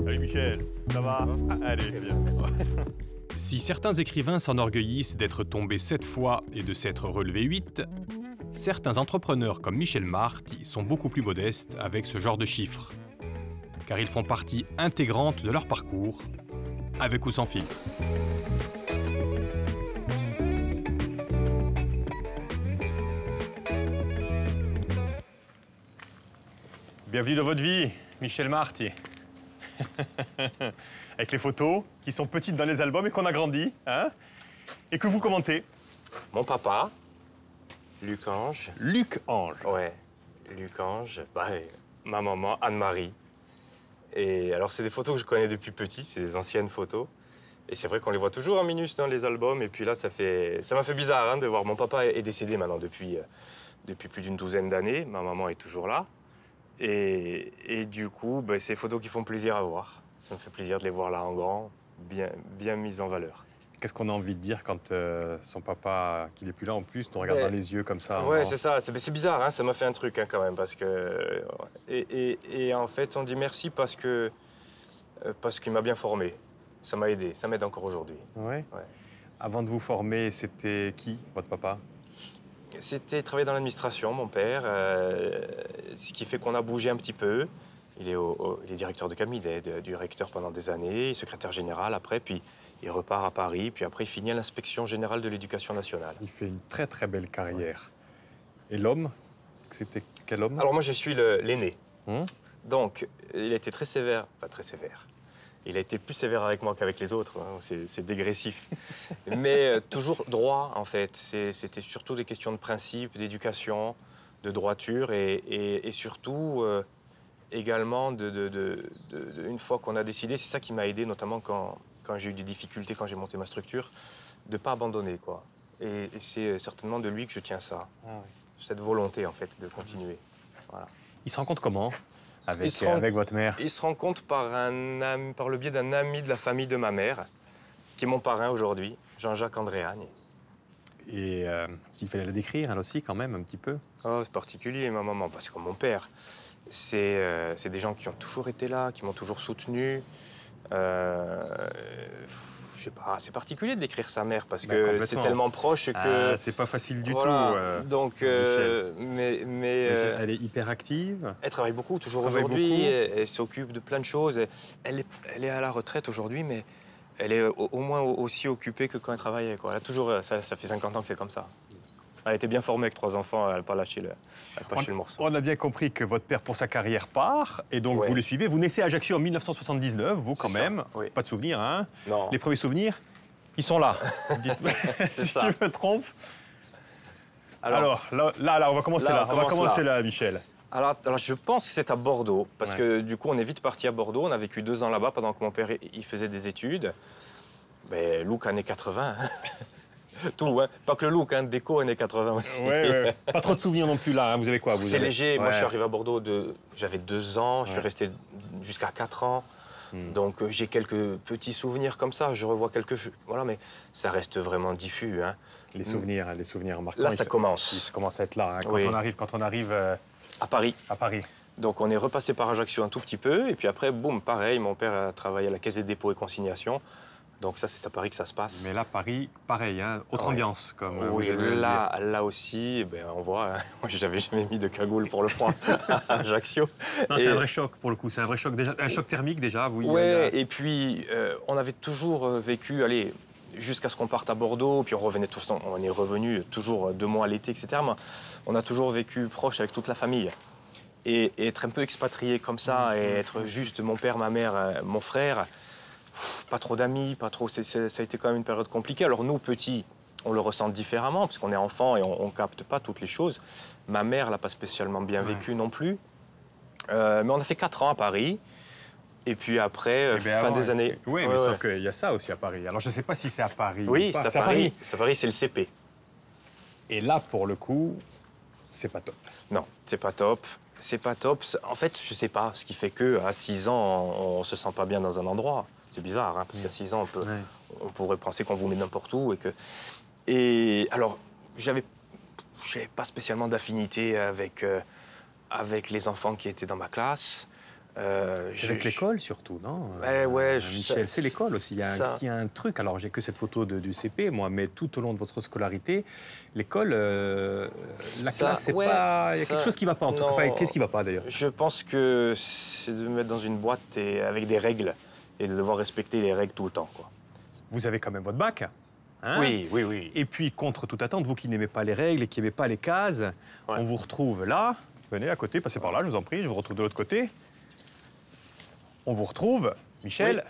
Salut Michel, ça va? Allez, bien. Si certains écrivains s'enorgueillissent d'être tombés 7 fois et de s'être relevés 8, certains entrepreneurs comme Michel Marty sont beaucoup plus modestes avec ce genre de chiffres, car ils font partie intégrante de leur parcours, avec ou sans filtre. Bienvenue dans votre vie, Michel Marty. Avec les photos qui sont petites dans les albums et qu'on agrandit, hein, et que vous commentez. Mon papa, Luc Ange. Luc Ange. Ouais, Luc Ange. Et ma maman, Anne-Marie. Et alors, c'est des photos que je connais depuis petit, c'est des anciennes photos. Et c'est vrai qu'on les voit toujours en minus dans les albums. Et puis là, ça m'a fait bizarre hein, de voir. Mon papa est décédé maintenant depuis plus d'une douzaine d'années. Ma maman est toujours là. Et du coup, c'est des photos qui font plaisir à voir. Ça me fait plaisir de les voir là en grand, bien mises en valeur. Qu'est-ce qu'on a envie de dire quand son papa, qui n'est plus là en plus, nous regarde dans les yeux comme ça? Ouais, c'est ça. C'est bizarre, hein, ça m'a fait un truc hein, quand même. Parce que, et en fait, on dit merci parce qu'il m'a bien formé. Ça m'a aidé, ça m'aide encore aujourd'hui. Ouais. Ouais. Avant de vous former, c'était qui, votre papa? C'était travailler dans l'administration, mon père, ce qui fait qu'on a bougé un petit peu. Il est directeur de cabinet, directeur pendant des années, secrétaire général après, puis il repart à Paris, puis après il finit à l'inspection générale de l'éducation nationale. Il fait une très très belle carrière. Ouais. Et l'homme, c'était quel homme? Alors moi je suis l'aîné. Donc il a été très sévère, pas très sévère. Il a été plus sévère avec moi qu'avec les autres, hein. C'est dégressif. Mais toujours droit, en fait. C'était surtout des questions de principe, d'éducation, de droiture et surtout également, une fois qu'on a décidé, c'est ça qui m'a aidé, notamment quand j'ai eu des difficultés, quand j'ai monté ma structure, de ne pas abandonner, quoi. Et c'est certainement de lui que je tiens ça. Ah, oui. Cette volonté, en fait, de continuer. Voilà. Il se rencontre comment avec votre mère? Il se rencontre par le biais d'un ami de la famille de ma mère, qui est mon parrain aujourd'hui, Jean-Jacques Andréagne. Et s'il fallait la décrire, elle aussi, quand même, un petit peu? Oh, c'est particulier, ma maman, parce que mon père, c'est des gens qui ont toujours été là, qui m'ont toujours soutenu. Je sais pas, c'est particulier de décrire sa mère, parce que c'est tellement proche que... c'est pas facile du voilà. tout. Donc, mais elle est hyper active. Elle travaille beaucoup, toujours aujourd'hui. Elle s'occupe de plein de choses. Elle est à la retraite aujourd'hui, mais elle est au moins aussi occupée que quand elle travaillait, quoi. Elle a toujours, ça fait 50 ans que c'est comme ça. Elle était bien formée avec 3 enfants, elle n'a pas lâché le morceau. On a bien compris que votre père, pour sa carrière, part, et donc vous le suivez. Vous naissez à Ajaccio en 1979, vous quand même. Oui. Pas de souvenirs, hein? Non. Les premiers souvenirs, ils sont là. Dites-moi si je me trompe. Alors là, on va commencer là. On va commencer là, Michel. Alors, je pense que c'est à Bordeaux, parce que du coup, on est vite parti à Bordeaux. On a vécu 2 ans là-bas pendant que mon père il faisait des études. Mais look années 80. Tout, hein. Pas que le look, hein, déco années 80 aussi. Ouais. Pas trop de souvenirs non plus là, hein. Vous avez quoi? C'est léger. Moi, je suis arrivé à Bordeaux, j'avais 2 ans, je suis resté jusqu'à 4 ans. Donc, j'ai quelques petits souvenirs comme ça. Je revois voilà, mais ça reste vraiment diffus. Hein. Les souvenirs marquants. Là, ça commence. Ils commencent à être là, hein, quand on arrive à Paris. À Paris. Donc, on est repassé par Ajaccio un tout petit peu. Et puis après, boum, pareil, mon père a travaillé à la Caisse des dépôts et consignations. Donc ça, c'est à Paris que ça se passe. Mais là, Paris, pareil, hein, autre ambiance, comme oui, là aussi, on voit, hein, moi, j'avais jamais mis de cagoule pour le froid à Ajaccio. C'est un vrai choc, pour le coup. C'est un vrai choc, déjà, un choc thermique, déjà. Et puis, on avait toujours vécu, jusqu'à ce qu'on parte à Bordeaux, puis on revenait tous, on est revenu toujours 2 mois à l'été, etc. Mais on a toujours vécu proche avec toute la famille. Et être un peu expatrié comme ça, et être juste mon père, ma mère, mon frère... Pas trop d'amis, pas trop. Ça a été quand même une période compliquée. Alors nous, petits, on le ressent différemment, parce qu'on est enfant et on capte pas toutes les choses. Ma mère l'a pas spécialement bien vécu non plus. Mais on a fait 4 ans à Paris. Et puis après, fin des années... Oui, mais sauf qu'il y a ça aussi à Paris. Alors je sais pas si c'est à Paris. Oui, c'est à Paris. C'est à Paris, c'est le CP. Et là, pour le coup, c'est pas top. Non, c'est pas top. C'est pas top. En fait, je sais pas, ce qui fait qu'à 6 ans, on se sent pas bien dans un endroit. C'est bizarre, hein, parce qu'à 6 ans, on pourrait penser qu'on vous met n'importe où. Et alors, j'avais pas spécialement d'affinité avec avec les enfants qui étaient dans ma classe. Avec l'école surtout, non? Ouais, Michel, c'est l'école aussi. Il y a un truc, alors j'ai que cette photo du CP, moi, mais tout au long de votre scolarité, l'école, la classe, c'est pas... Il y a quelque chose qui ne va pas, en tout cas. Enfin, qu'est-ce qui ne va pas, d'ailleurs? Je pense que c'est de me mettre dans une boîte avec des règles et de devoir respecter les règles tout le temps, quoi. Vous avez quand même votre bac, hein? Oui. Et puis, contre toute attente, vous qui n'aimez pas les règles et qui n'aimez pas les cases, on vous retrouve là. Venez à côté, passez par là, je vous en prie, je vous retrouve de l'autre côté. On vous retrouve, Michel,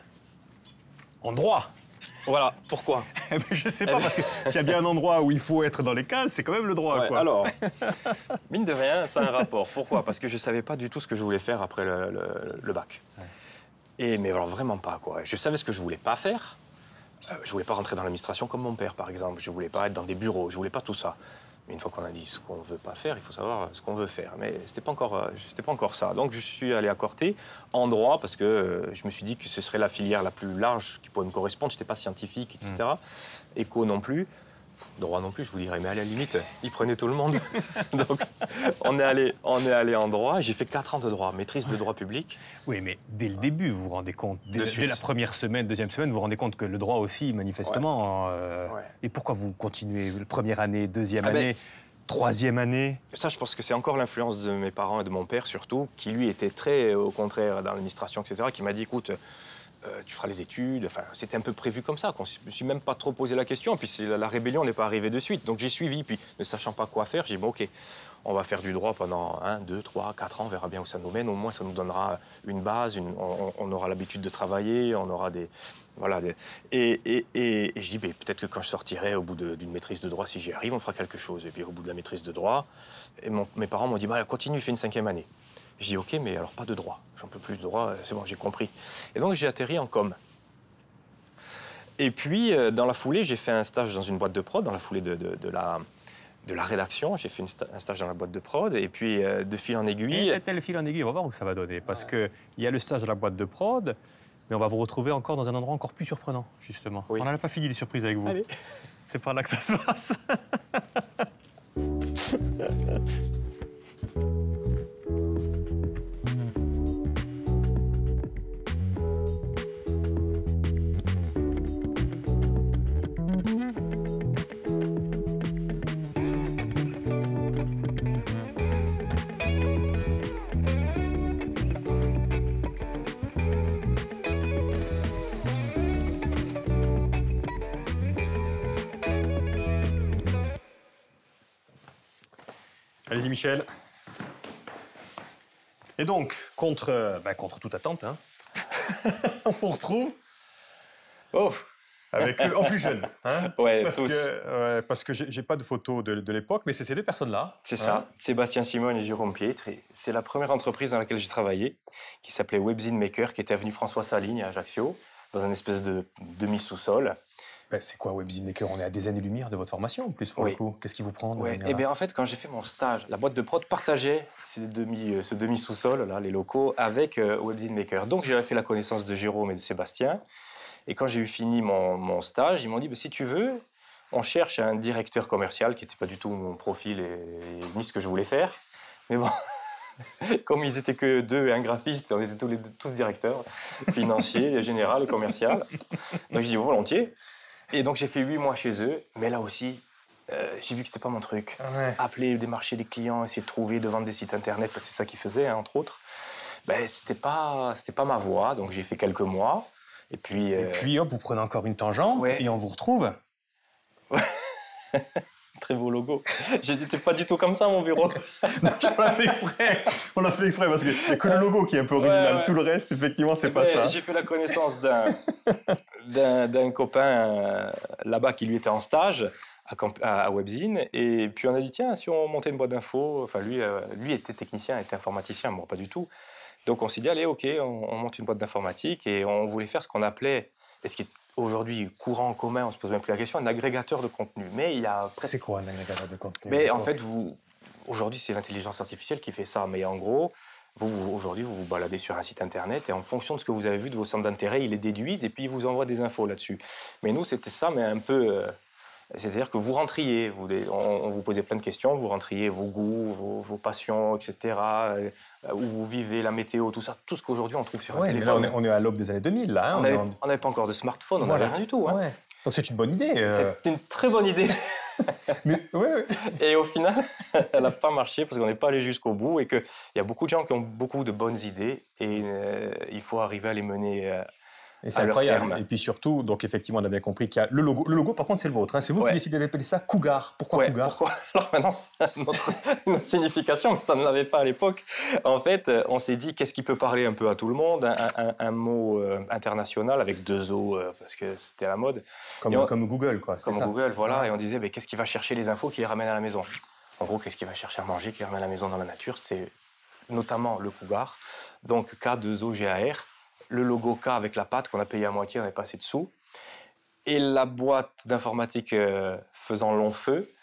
en droit. Voilà, pourquoi? Je sais pas, parce que s'il y a bien un endroit où il faut être dans les cases, c'est quand même le droit, quoi. Alors, mine de rien, ça a un rapport. Pourquoi? Parce que je savais pas du tout ce que je voulais faire après le bac. Mais alors, vraiment pas, quoi. Je savais ce que je voulais pas faire. Je voulais pas rentrer dans l'administration comme mon père, par exemple. Je voulais pas être dans des bureaux, je voulais pas tout ça. Mais une fois qu'on a dit ce qu'on veut pas faire, il faut savoir ce qu'on veut faire. Mais c'était pas encore ça. Donc je suis allé à Corté en droit parce que je me suis dit que ce serait la filière la plus large qui pourrait me correspondre. J'étais pas scientifique, etc. Éco non plus. Droit non plus, je vous dirais, mais à la limite, ils prenaient tout le monde. Donc, on est allé en droit. J'ai fait 4 ans de droit, maîtrise de droit public. Oui, mais dès le début, vous vous rendez compte, dès la première semaine, deuxième semaine, vous vous rendez compte que le droit aussi, manifestement... Et pourquoi vous continuez première année, deuxième année, troisième année? Ça, je pense que c'est encore l'influence de mes parents et de mon père, surtout, qui, lui, était très, au contraire, dans l'administration, etc., qui m'a dit, écoute... tu feras les études. Enfin, c'était un peu prévu comme ça. Je ne me suis même pas trop posé la question. Puis la rébellion n'est pas arrivée de suite. Donc j'ai suivi. Puis ne sachant pas quoi faire, j'ai dit, bon, OK, on va faire du droit pendant 1, 2, 3, 4 ans. On verra bien où ça nous mène. Au moins, ça nous donnera une base. On aura l'habitude de travailler. On aura des... Voilà. Et je dis, peut-être que quand je sortirai au bout d'une maîtrise de droit, si j'y arrive, on fera quelque chose. Et puis au bout de la maîtrise de droit, mes parents m'ont dit, continue, fais une 5e année. Je dis, OK, mais alors pas de droit. J'en peux plus de droit, c'est bon, j'ai compris. Et donc, j'ai atterri en com. Et puis, dans la foulée, j'ai fait un stage dans une boîte de prod, dans la foulée de la rédaction. J'ai fait un stage dans la boîte de prod. Et puis, de fil en aiguille... Le fil en aiguille, on va voir où ça va donner. Parce qu'il y a le stage dans la boîte de prod, mais on va vous retrouver encore dans un endroit encore plus surprenant, justement. On n'a pas fini les surprises avec vous. Allez. C'est par là que ça se passe. Allez-y, Michel. Et donc, contre toute attente, hein, on vous retrouve avec eux, en plus jeune. Hein, parce que j'ai pas de photos de l'époque, mais c'est ces deux personnes-là. C'est ça, Sébastien Simone et Jérôme Pietre. C'est la première entreprise dans laquelle j'ai travaillé, qui s'appelait Webzine Maker, qui était avenue François Saligne à Ajaccio, dans un espèce de demi-sous-sol. C'est quoi Webzine Maker? On est à des années-lumière de votre formation, en plus, pour le coup. Qu'est-ce qui vous prend? En fait, quand j'ai fait mon stage, la boîte de prod partageait ce demi-sous-sol, là, les locaux, avec Webzine Maker. Donc, j'ai fait la connaissance de Jérôme et de Sébastien. Et quand j'ai eu fini mon stage, ils m'ont dit, si tu veux, on cherche un directeur commercial, qui n'était pas du tout mon profil et ni ce que je voulais faire. Mais bon... Comme ils étaient que 2 et un graphiste, on était tous directeurs, financiers, général, commercial. Donc j'ai dit volontiers. Et donc j'ai fait 8 mois chez eux. Mais là aussi, j'ai vu que c'était pas mon truc. Appeler, démarcher les clients, essayer de trouver, de vendre des sites internet, parce que c'est ça qu'ils faisaient, entre autres. C'était pas ma voie. Donc j'ai fait quelques mois. Et puis hop, vous prenez encore une tangente et on vous retrouve. Très beau logo. J'étais pas du tout comme ça, mon bureau. Non, on l'a fait exprès. On l'a fait exprès parce qu'il n'y a que le logo qui est un peu original. Tout le reste, effectivement, c'est pas ça. J'ai fait la connaissance d'un copain là-bas qui lui était en stage à Webzine. Et puis on a dit, tiens, si on montait une boîte d'infos... Enfin, lui était technicien, était informaticien, moi pas du tout. Donc on s'est dit, allez, OK, on monte une boîte d'informatique. Et on voulait faire ce qu'on appelait, et ce qui est aujourd'hui courant en commun, on ne se pose même plus la question, un agrégateur de contenu. Mais il y a... C'est quoi un agrégateur de contenu? Mais en fait, aujourd'hui, c'est l'intelligence artificielle qui fait ça. Mais en gros, aujourd'hui, vous vous baladez sur un site internet et en fonction de ce que vous avez vu de vos centres d'intérêt, ils les déduisent et puis ils vous envoient des infos là-dessus. Mais nous, c'était ça, mais un peu C'est-à-dire que vous rentriez, on vous posait plein de questions, vous rentriez vos goûts, vos passions, etc., où vous vivez, la météo, tout ça, tout ce qu'aujourd'hui on trouve sur un téléphone. Là, on est à l'aube des années 2000, là. Hein, on n'avait pas encore de smartphone, on n'avait rien du tout. Hein. Ouais. Donc c'est une bonne idée. C'est une très bonne idée. Et au final, elle n'a pas marché parce qu'on n'est pas allé jusqu'au bout et qu'il y a beaucoup de gens qui ont beaucoup de bonnes idées et il faut arriver à les mener et c'est incroyable. Et puis surtout, donc effectivement, on a bien compris qu'il y a le logo. Le logo, par contre, c'est le vôtre. Hein. C'est vous qui décidez d'appeler ça Cougar. Pourquoi Cougar? Pourquoi? Alors maintenant, c'est une autre signification, mais ça ne l'avait pas à l'époque. En fait, on s'est dit, qu'est-ce qui peut parler un peu à tout le monde? Un mot international avec 2 O, parce que c'était à la mode. Comme Google, quoi. Comme Google, voilà. Et on disait, qu'est-ce qui va chercher les infos qui les ramène à la maison? En gros, qu'est-ce qui va chercher à manger qui les ramène à la maison dans la nature? C'était notamment le Cougar. Donc K2OGAR. Le logo K avec la patte qu'on a payé à moitié, on avait pas assez de sous. Et la boîte d'informatique faisant long feu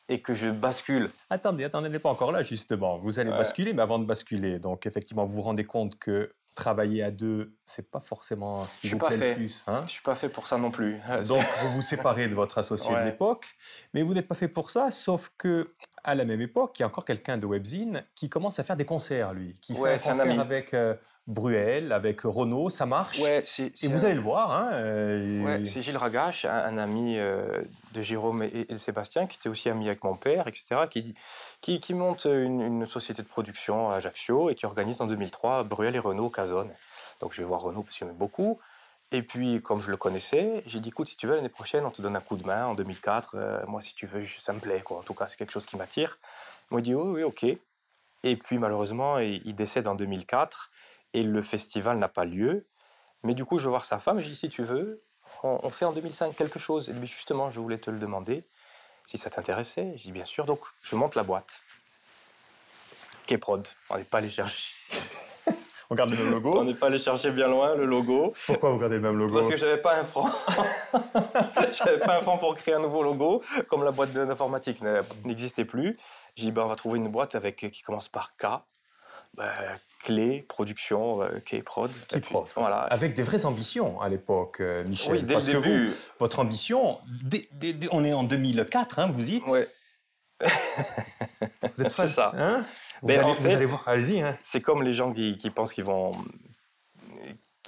et que je bascule. Attendez, on n'est pas encore là, justement. Vous allez basculer, mais avant de basculer, donc effectivement, vous vous rendez compte que travailler à 2, c'est pas forcément ce qui vous plaît le plus. Hein? Je suis pas fait pour ça non plus. Donc, vous vous séparez de votre associé de l'époque, mais vous n'êtes pas fait pour ça, sauf que à la même époque, il y a encore quelqu'un de Webzine qui commence à faire des concerts, lui, qui fait un concert avec Bruel, avec Renaud, ça marche. Et vous allez le voir. Hein, c'est Gilles Ragache, un ami de Jérôme et de Sébastien, qui était aussi ami avec mon père, etc., qui monte une société de production à Ajaccio et qui organise en 2003 Bruel et Renaud Cazone. Donc je vais voir Renaud parce qu'il m'aime beaucoup. Et puis, comme je le connaissais, j'ai dit, écoute, si tu veux, l'année prochaine, on te donne un coup de main en 2004. Moi, si tu veux, ça me plaît, quoi. En tout cas, c'est quelque chose qui m'attire. Moi, il dit, oui, ok. Et puis, malheureusement, il décède en 2004 et le festival n'a pas lieu. Mais du coup, je vais voir sa femme. Je dis, si tu veux, on fait en 2005 quelque chose. Et lui, justement, je voulais te le demander, si ça t'intéressait. Je dis, bien sûr. Donc, je monte la boîte. K-Prod. On n'est pas allé chercher. On garde le même logo. On n'est pas allé chercher bien loin le logo. Pourquoi vous gardez le même logo? Parce que j'avais pas un franc. J'avais pas un franc pour créer un nouveau logo, comme la boîte d'informatique n'existait plus. J'ai dit, on va trouver une boîte qui commence par K. Clé, production, K-Prod. K-Prod. Voilà. Avec des vraies ambitions à l'époque, Michel. Oui, dès le début. Votre ambition, on est en 2004, hein, vous dites? Oui. Vous êtes fan? C'est ça. Hein? Vous allez voir, allez-y. Hein. C'est comme les gens qui pensent qui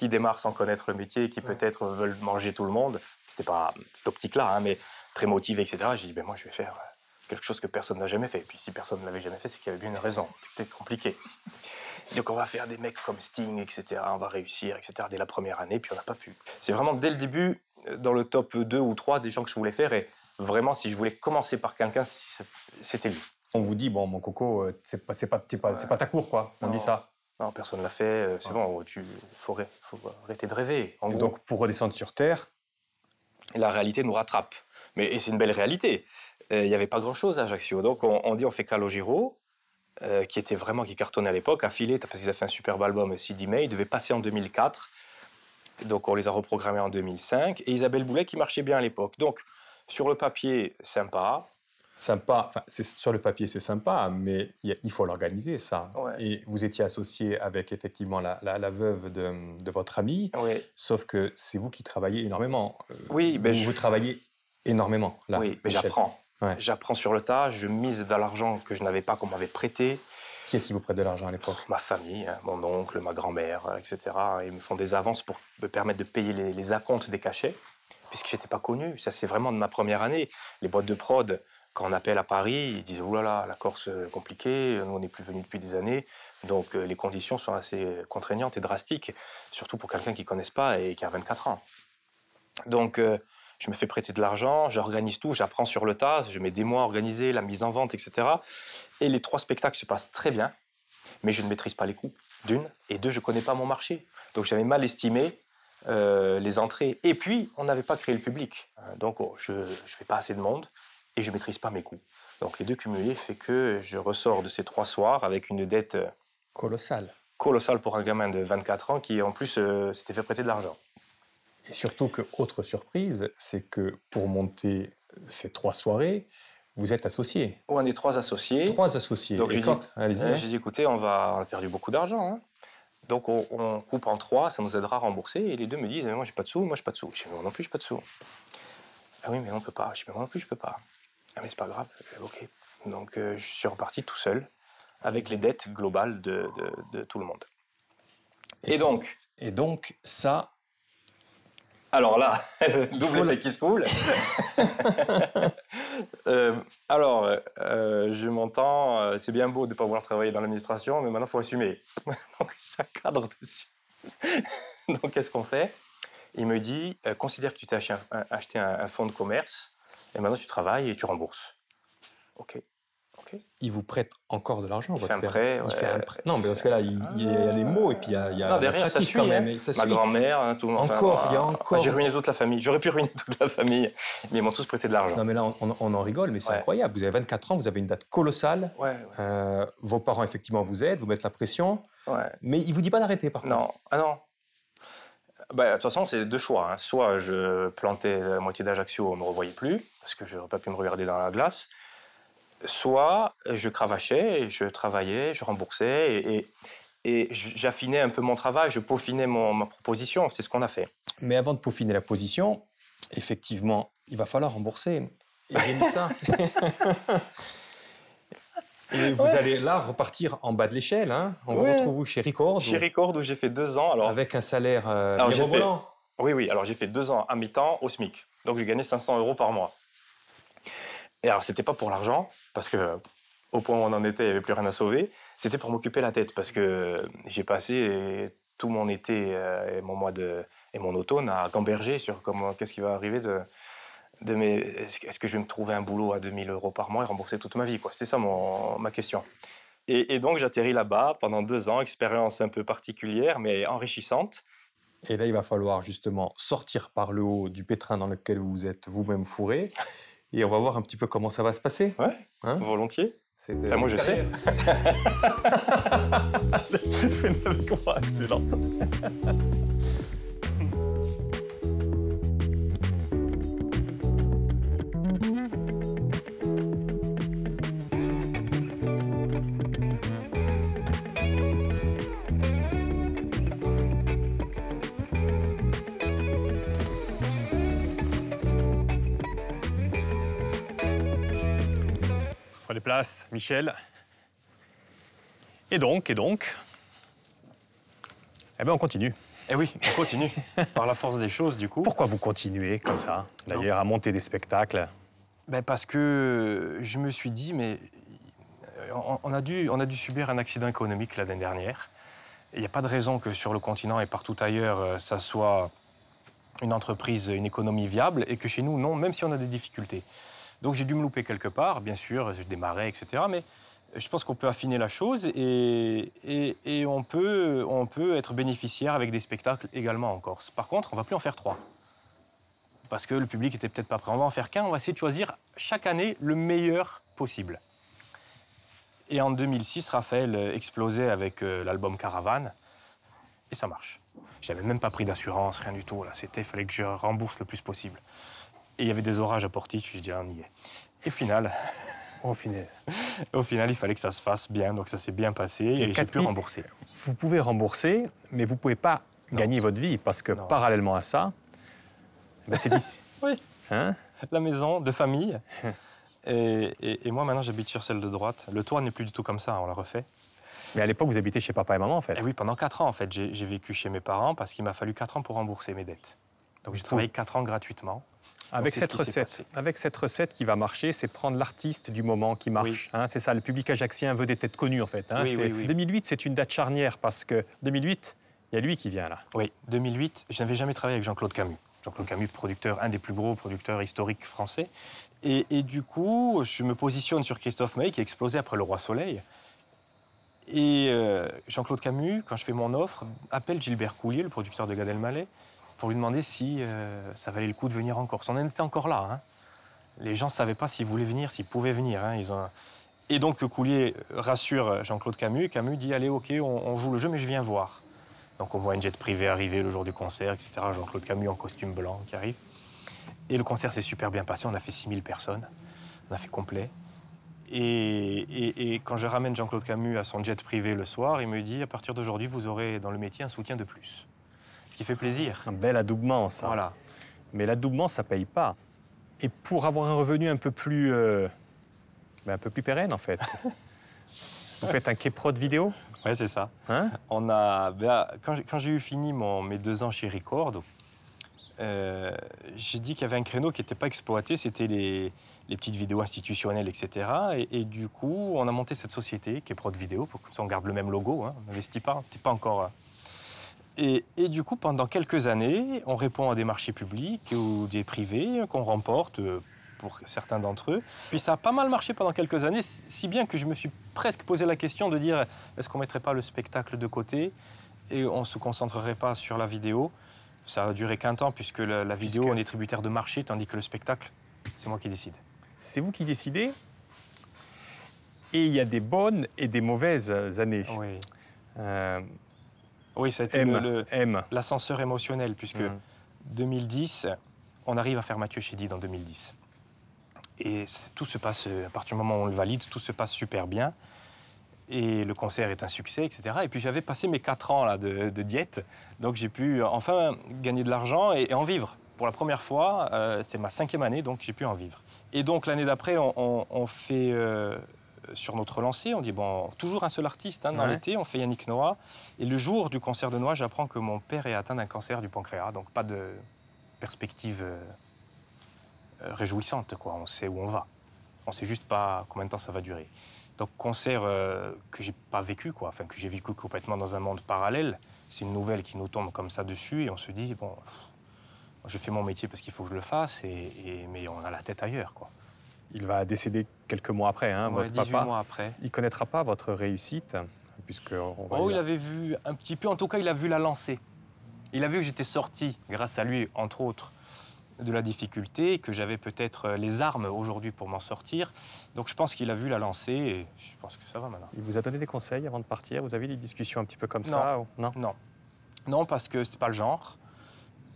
démarrent sans connaître le métier et qui peut-être veulent manger tout le monde. C'était pas cette optique-là, hein, mais très motivé, etc. J'ai dit, moi, je vais faire quelque chose que personne n'a jamais fait. Et puis, si personne ne l'avait jamais fait, c'est qu'il y avait bien une raison. C'était compliqué. Donc, on va faire des mecs comme Sting, etc. On va réussir, etc. Dès la première année, puis on n'a pas pu. C'est vraiment dès le début, dans le top 2 ou 3 des gens que je voulais faire. Et vraiment, si je voulais commencer par quelqu'un, c'était lui. On vous dit, mon coco, c'est pas ta cour, quoi. On dit ça. Non, personne ne l'a fait. C'est bon, faut arrêter de rêver. En gros. Donc, pour redescendre sur Terre, la réalité nous rattrape. Et c'est une belle réalité. Il n'y avait pas grand-chose à Ajaccio. Donc, on dit, on fait Calogero, qui cartonnait à l'époque, affilé, parce qu'ils avaient fait un superbe album, CD May. Il devait passer en 2004. Donc, on les a reprogrammés en 2005. Et Isabelle Boulet, qui marchait bien à l'époque. Donc, sur le papier, sympa. Sympa, sur le papier c'est sympa, mais il faut l'organiser ça. Ouais. Et vous étiez associé avec effectivement la veuve de votre ami, sauf que c'est vous qui travaillez énormément. Oui, vous travaillez énormément là. Oui, mais j'apprends. Ouais. J'apprends sur le tas, je mise de l'argent que je n'avais pas, qu'on m'avait prêté. Qui est-ce qui vous prête de l'argent à l'époque? Ma famille, mon oncle, ma grand-mère, etc. Ils me font des avances pour me permettre de payer les acomptes des cachets, puisque je n'étais pas connu. Ça, c'est vraiment de ma première année. Les boîtes de prod, quand on appelle à Paris, ils disent « Ouh là là, la Corse, compliqué, nous on n'est plus venus depuis des années ». Donc les conditions sont assez contraignantes et drastiques, surtout pour quelqu'un qui ne connaisse pas et qui a 24 ans. Donc je me fais prêter de l'argent, j'organise tout, j'apprends sur le tas, je mets des mois à organiser la mise en vente, etc. Et les 3 spectacles se passent très bien, mais je ne maîtrise pas les coûts, d'une, et deux, je ne connais pas mon marché. Donc j'avais mal estimé les entrées. Et puis, on n'avait pas créé le public. Donc je ne fais pas assez de monde. Et je ne maîtrise pas mes coûts. Donc les deux cumulés fait que je ressors de ces 3 soirs avec une dette colossale pour un gamin de 24 ans qui en plus s'était fait prêter de l'argent. Et surtout que, autre surprise, c'est que pour monter ces 3 soirées, vous êtes associés. On est 3 associés. 3 associés. Donc j'ai dit, écoutez, on a perdu beaucoup d'argent. Hein. Donc on coupe en 3, ça nous aidera à rembourser. Et les deux me disent, moi j'ai pas de sous, moi j'ai pas de sous. Je dis, moi non plus j'ai pas de sous. Ah oui, mais on ne peut pas. Je dis, mais moi non plus, je ne peux pas. Ah, mais c'est pas grave. OK. Donc, je suis reparti tout seul, avec les dettes globales de tout le monde. Et donc, ça... Alors là, double effet qui se coule. Je m'entends, c'est bien beau de ne pas vouloir travailler dans l'administration, mais maintenant, il faut assumer. Donc, ça cadre dessus. Donc, qu'est-ce qu'on fait? Il me dit, considère que tu t'es acheté un fonds de commerce, et maintenant, tu travailles et tu rembourses. OK. Il vous prête encore de l'argent, votre père? Il fait un prêt. Non, mais parce que là, il y a les mots et puis il y a derrière, la pratique ça suit, quand même. Hein. Ça Ma grand-mère, tout le monde. Il y a encore... J'ai ruiné toute la famille. J'aurais pu ruiner toute la famille, mais ils m'ont tous prêté de l'argent. Non, mais là, on en rigole, mais c'est incroyable. Vous avez 24 ans, vous avez une dette colossale. Vos parents, effectivement, vous aident, vous mettent la pression. Mais ils ne vous disent pas d'arrêter, par contre. Non. Ah non. De toute façon, c'est deux choix. Hein. Soit je plantais la moitié d'Ajaccio, on ne me revoyait plus, parce que je n'aurais pas pu me regarder dans la glace. Soit je cravachais, je travaillais, je remboursais et j'affinais un peu mon travail, je peaufinais ma proposition. C'est ce qu'on a fait. Mais avant de peaufiner la position, effectivement, il va falloir rembourser. Et j'ai mis ça. Et vous allez là repartir en bas de l'échelle. Hein. On vous retrouve chez Ricord. Chez Ricord, où j'ai fait 2 ans. Alors, avec un salaire mirobolant. Oui. Alors, j'ai fait 2 ans à mi-temps au SMIC. Donc, j'ai gagné 500 € par mois. Et alors, c'était pas pour l'argent, parce que au point où on en était, il n'y avait plus rien à sauver. C'était pour m'occuper la tête, parce que j'ai passé tout mon été et mon mois et mon automne à gamberger sur qu'est-ce qui va arriver est-ce que je vais me trouver un boulot à 2000 € par mois et rembourser toute ma vie, quoi. C'était ça ma question. Et donc, j'atterris là-bas pendant 2 ans, expérience un peu particulière, mais enrichissante. Et là, il va falloir justement sortir par le haut du pétrin dans lequel vous êtes vous-même fourré. Et on va voir un petit peu comment ça va se passer. Ouais, volontiers. Moi, je sais. Fais-le avec moi, excellent. Prenez place, Michel. Et donc eh bien, on continue. Eh oui, on continue, par la force des choses, du coup. Pourquoi vous continuez comme ça, d'ailleurs, à monter des spectacles? Parce que je me suis dit, mais on a dû subir un accident économique l'année dernière. Il n'y a pas de raison que sur le continent et partout ailleurs, ça soit une entreprise, une économie viable, et que chez nous, non, même si on a des difficultés. Donc j'ai dû me louper quelque part, bien sûr, je démarrais, etc. Mais je pense qu'on peut affiner la chose et on peut être bénéficiaire avec des spectacles également en Corse. Par contre, on ne va plus en faire 3. Parce que le public n'était peut-être pas prêt. On va en faire qu'un, on va essayer de choisir chaque année le meilleur possible. Et en 2006, Raphaël explosait avec l'album Caravane. Et ça marche. Je n'avais même pas pris d'assurance, rien du tout. Il fallait que je rembourse le plus possible. Et il y avait des orages à Portiche, je dis, on y est. Et au final, il fallait que ça se fasse bien, donc ça s'est bien passé et j'ai pu rembourser. Vous pouvez rembourser, mais vous ne pouvez pas gagner votre vie, parce que parallèlement à ça, c'est ici. Oui, la maison de famille. Et moi, maintenant, j'habite sur celle de droite. Le toit n'est plus du tout comme ça, on l'a refait. Mais à l'époque, vous habitez chez papa et maman, en fait. Et oui, pendant 4 ans, en fait. J'ai vécu chez mes parents parce qu'il m'a fallu 4 ans pour rembourser mes dettes. Donc j'ai travaillé 4 ans gratuitement. Avec cette recette qui va marcher, c'est prendre l'artiste du moment qui marche. Oui. C'est ça, le public ajaccien veut des têtes connues, en fait. Oui. 2008, c'est une date charnière, parce que 2008, il y a lui qui vient, là. Oui, 2008, je n'avais jamais travaillé avec Jean-Claude Camus. Jean-Claude Camus, producteur, un des plus gros producteurs historiques français. Et du coup, je me positionne sur Christophe Maé, qui a explosé après Le Roi Soleil. Et Jean-Claude Camus, quand je fais mon offre, appelle Gilbert Coulier, le producteur de Gad Elmaleh, pour lui demander si ça valait le coup de venir en Corse. On en était encore là. Hein. Les gens ne savaient pas s'ils voulaient venir, s'ils pouvaient venir. Hein. Et donc Coulier rassure Jean-Claude Camus. Camus dit, allez, OK, on joue le jeu, mais je viens voir. Donc on voit une jet privée arriver le jour du concert, etc. Jean-Claude Camus en costume blanc qui arrive. Et le concert s'est super bien passé. On a fait 6000 personnes. On a fait complet. Et quand je ramène Jean-Claude Camus à son jet privé le soir, il me dit, à partir d'aujourd'hui, vous aurez dans le métier un soutien de plus. Ce qui fait plaisir. Un bel adoubement, ça. Voilà. Mais l'adoubement, ça ne paye pas. Et pour avoir un revenu un peu plus pérenne, en fait, vous faites un K-Prod vidéo? Oui, c'est ça. Hein? Quand j'ai eu fini mes 2 ans chez Record, j'ai dit qu'il y avait un créneau qui n'était pas exploité, c'était les petites vidéos institutionnelles, etc. Et du coup, on a monté cette société, K-Prod Vidéo, pour que ça, on garde le même logo, hein, on n'investit pas, on n'est pas encore... Et du coup, pendant quelques années, on répond à des marchés publics ou des privés qu'on remporte pour certains d'entre eux. Puis ça a pas mal marché pendant quelques années, si bien que je me suis presque posé la question de dire est-ce qu'on ne mettrait pas le spectacle de côté et on ne se concentrerait pas sur la vidéo. Ça a duré qu'un temps, puisque la vidéo, on est tributaire de marché, tandis que le spectacle, c'est moi qui décide. C'est vous qui décidez. Et il y a des bonnes et des mauvaises années. Oui. Oui, ça a été l'ascenseur émotionnel, puisque 2010, on arrive à faire Mathieu Chédid en 2010. Et tout se passe, à partir du moment où on le valide, tout se passe super bien. Et le concert est un succès, etc. Et puis j'avais passé mes 4 ans là, de diète, donc j'ai pu enfin gagner de l'argent et en vivre. Pour la première fois, c'est ma 5e année, donc j'ai pu en vivre. Et donc l'année d'après, on fait... sur notre lancée, on dit, bon, toujours un seul artiste, hein, dans l'été, on fait Yannick Noah. Et le jour du concert de Noah, j'apprends que mon père est atteint d'un cancer du pancréas, donc pas de perspective réjouissante, quoi. On sait où on va. On sait juste pas combien de temps ça va durer. Donc concert que j'ai pas vécu, quoi, enfin que j'ai vécu complètement dans un monde parallèle. C'est une nouvelle qui nous tombe comme ça dessus et on se dit, bon, je fais mon métier parce qu'il faut que je le fasse, mais on a la tête ailleurs, quoi. Il va décéder quelques mois après, hein, ouais, votre 18 papa. mois après. Il ne connaîtra pas votre réussite, puisque... il avait vu un petit peu, en tout cas, il a vu la lancée. Il a vu que j'étais sorti, grâce à lui, entre autres, de la difficulté, que j'avais peut-être les armes aujourd'hui pour m'en sortir. Donc je pense qu'il a vu la lancée et je pense que ça va maintenant. Il vous a donné des conseils avant de partir? Vous avez des discussions un petit peu comme ça? Non. Non, parce que c'est pas le genre.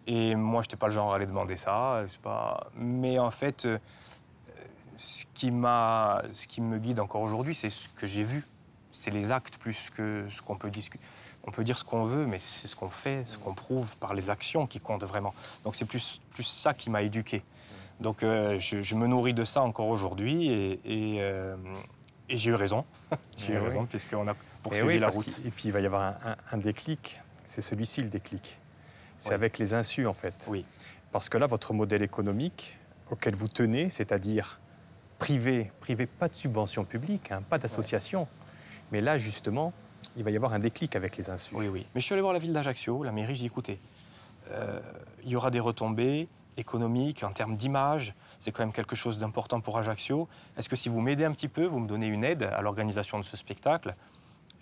Et moi, je n'étais pas le genre à aller demander ça. Mais en fait... Ce qui me guide encore aujourd'hui, c'est ce que j'ai vu. C'est les actes plus que ce qu'on peut discuter. On peut dire ce qu'on veut, mais c'est ce qu'on fait, ce qu'on prouve par les actions qui comptent vraiment. Donc c'est plus ça qui m'a éduqué. Donc je me nourris de ça encore aujourd'hui et j'ai eu raison. J'ai eu raison puisqu'on a poursuivi la route. Et puis il va y avoir un déclic. C'est celui-ci le déclic. C'est avec les insus en fait. Oui. Parce que là, votre modèle économique auquel vous tenez, c'est-à-dire privé, pas de subvention publique, hein, pas d'association. Mais là, justement, il va y avoir un déclic avec les insus. Oui. Mais je suis allé voir la ville d'Ajaccio, la mairie, j'ai dit, écoutez, il y aura des retombées économiques, en termes d'image, c'est quand même quelque chose d'important pour Ajaccio. Est-ce que si vous m'aidez un petit peu, vous me donnez une aide à l'organisation de ce spectacle,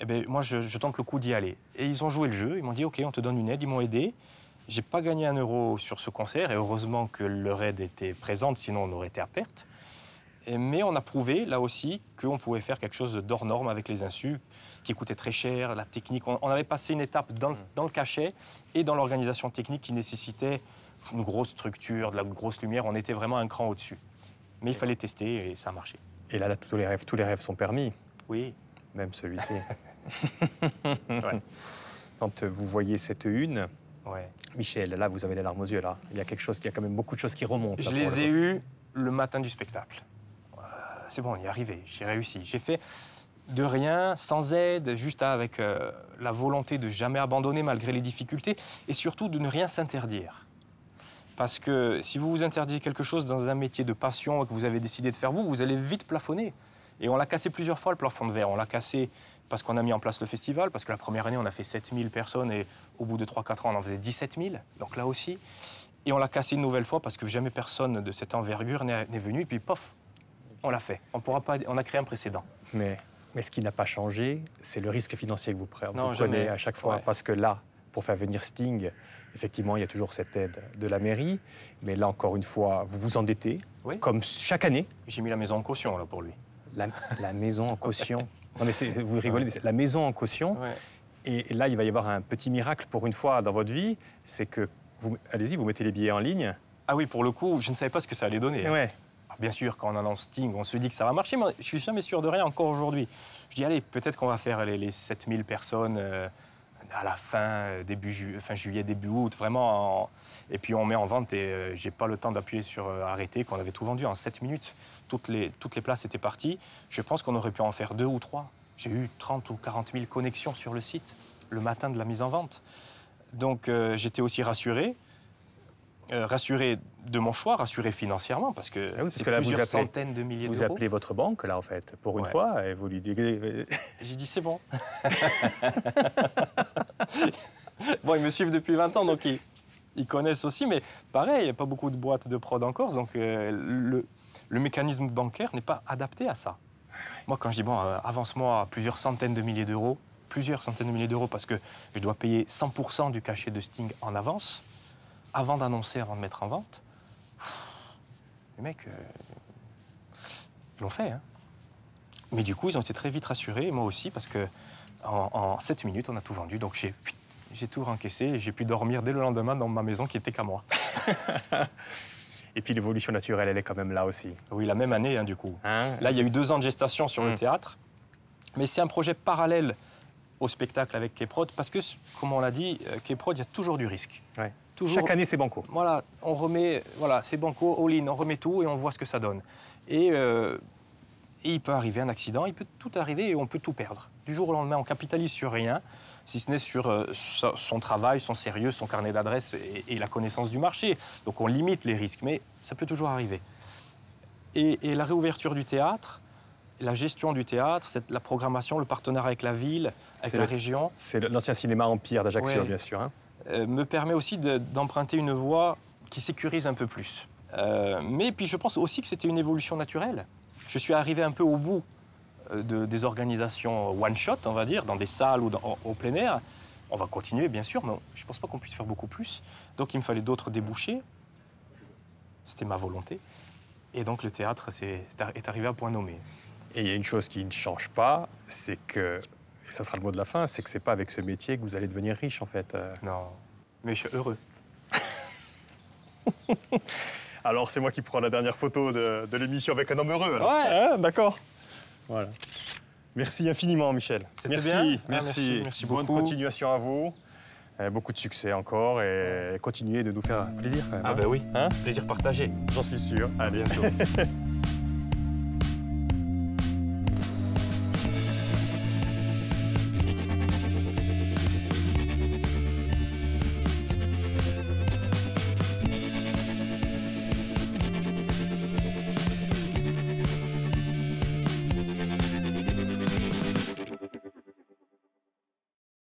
eh bien, moi, je tente le coup d'y aller. Et ils ont joué le jeu, ils m'ont dit, OK, on te donne une aide, ils m'ont aidé. J'ai pas gagné 1 euro sur ce concert, et heureusement que leur aide était présente, sinon on aurait été à perte. Mais on a prouvé, là aussi, qu'on pouvait faire quelque chose d'hors norme avec les insus, qui coûtait très cher, la technique. On avait passé une étape dans le cachet et dans l'organisation technique qui nécessitait une grosse structure, de la grosse lumière. On était vraiment un cran au-dessus. Mais il fallait tester et ça a marché. Et là, tous les rêves sont permis. Oui. Même celui-ci. Quand vous voyez cette une, Michel, là, vous avez les larmes aux yeux, là. Il y a quand même beaucoup de choses qui remontent. Je les ai eues le matin du spectacle. C'est bon, on y est arrivé, j'ai réussi. J'ai fait de rien, sans aide, juste avec la volonté de jamais abandonner malgré les difficultés et surtout de ne rien s'interdire. Parce que si vous vous interdites quelque chose dans un métier de passion que vous avez décidé de faire vous allez vite plafonner. Et on l'a cassé plusieurs fois, le plafond de verre. On l'a cassé parce qu'on a mis en place le festival, parce que la première année, on a fait 7000 personnes et au bout de 3-4 ans, on en faisait 17 000. Donc là aussi. Et on l'a cassé une nouvelle fois parce que jamais personne de cette envergure n'est venu. Et puis, pof, on l'a fait. On a créé un précédent. Mais ce qui n'a pas changé, c'est le risque financier que vous prenez à chaque fois. Parce que là, pour faire venir Sting, effectivement, il y a toujours cette aide de la mairie. Mais là, encore une fois, vous vous endettez, comme chaque année. J'ai mis la maison en caution, là, pour lui. La maison en caution. Non, mais vous rigolez, mais c'est la maison en caution. Et là, il va y avoir un petit miracle pour une fois dans votre vie, c'est que, allez-y, vous mettez les billets en ligne. Ah oui, pour le coup, je ne savais pas ce que ça allait donner. Bien sûr, quand on annonce Sting, on se dit que ça va marcher, mais je suis jamais sûr de rien encore aujourd'hui. Je dis, allez, peut-être qu'on va faire les 7000 personnes à la fin, fin juillet, début août, vraiment. Et puis on met en vente et j'ai pas le temps d'appuyer sur arrêter, qu'on avait tout vendu en 7 minutes. Toutes les places étaient parties. Je pense qu'on aurait pu en faire 2 ou 3. J'ai eu 30 ou 40 000 connexions sur le site le matin de la mise en vente. Donc j'étais aussi rassuré. Rassuré de mon choix, rassuré financièrement, parce que c'est plusieurs centaines de milliers d'euros. Vous appelez votre banque, là, en fait, pour une fois, et vous lui dites... J'ai dit, c'est bon. Bon, ils me suivent depuis 20 ans, donc ils connaissent aussi, mais pareil, il n'y a pas beaucoup de boîtes de prod en Corse, donc le mécanisme bancaire n'est pas adapté à ça. Moi, quand je dis, bon, avance-moi plusieurs centaines de milliers d'euros, parce que je dois payer 100% du cachet de Sting en avance, avant d'annoncer, avant de mettre en vente, les mecs, ils l'ont fait. Hein. Mais du coup, ils ont été très vite rassurés, et moi aussi, parce qu'en 7 minutes, on a tout vendu. Donc j'ai tout rencaissé et j'ai pu dormir dès le lendemain dans ma maison qui était qu'à moi. Et puis l'évolution naturelle, elle est quand même là aussi. Oui, la même année, hein, du coup. Là, il y a eu 2 ans de gestation sur le théâtre, mais c'est un projet parallèle au spectacle avec K-Prod, parce que, comme on l'a dit, K-Prod, il y a toujours du risque. Ouais. Chaque année, c'est banco. Voilà, on remet, voilà, c'est banco, all-in, on remet tout et on voit ce que ça donne. Et il peut arriver un accident, il peut tout arriver et on peut tout perdre. Du jour au lendemain, on capitalise sur rien, si ce n'est sur son travail, son sérieux, son carnet d'adresses et la connaissance du marché. Donc on limite les risques, mais ça peut toujours arriver. Et la réouverture du théâtre, la gestion du théâtre, la programmation, le partenariat avec la ville, avec la région. C'est l'ancien cinéma Empire d'Ajaccio, bien sûr. Hein. Me permet aussi d'emprunter une voie qui sécurise un peu plus. Mais puis je pense aussi que c'était une évolution naturelle. Je suis arrivé un peu au bout des organisations one-shot, on va dire, dans des salles ou au plein air. On va continuer, bien sûr, mais je ne pense pas qu'on puisse faire beaucoup plus. Donc il me fallait d'autres débouchés. C'était ma volonté. Et donc le théâtre est arrivé à point nommé. Et il y a une chose qui ne change pas, c'est que, et ça sera le mot de la fin, c'est que c'est pas avec ce métier que vous allez devenir riche, en fait. Non, mais je suis heureux. Alors, c'est moi qui prends la dernière photo de l'émission avec un homme heureux, alors. Ouais. Hein, d'accord. Voilà. Merci infiniment, Michel. Merci bien. Merci. Merci Bonne beaucoup. continuation à vous. Beaucoup de succès encore et continuez de nous faire plaisir, quand même. Ah ben oui, plaisir partagé. J'en suis sûr. À bientôt.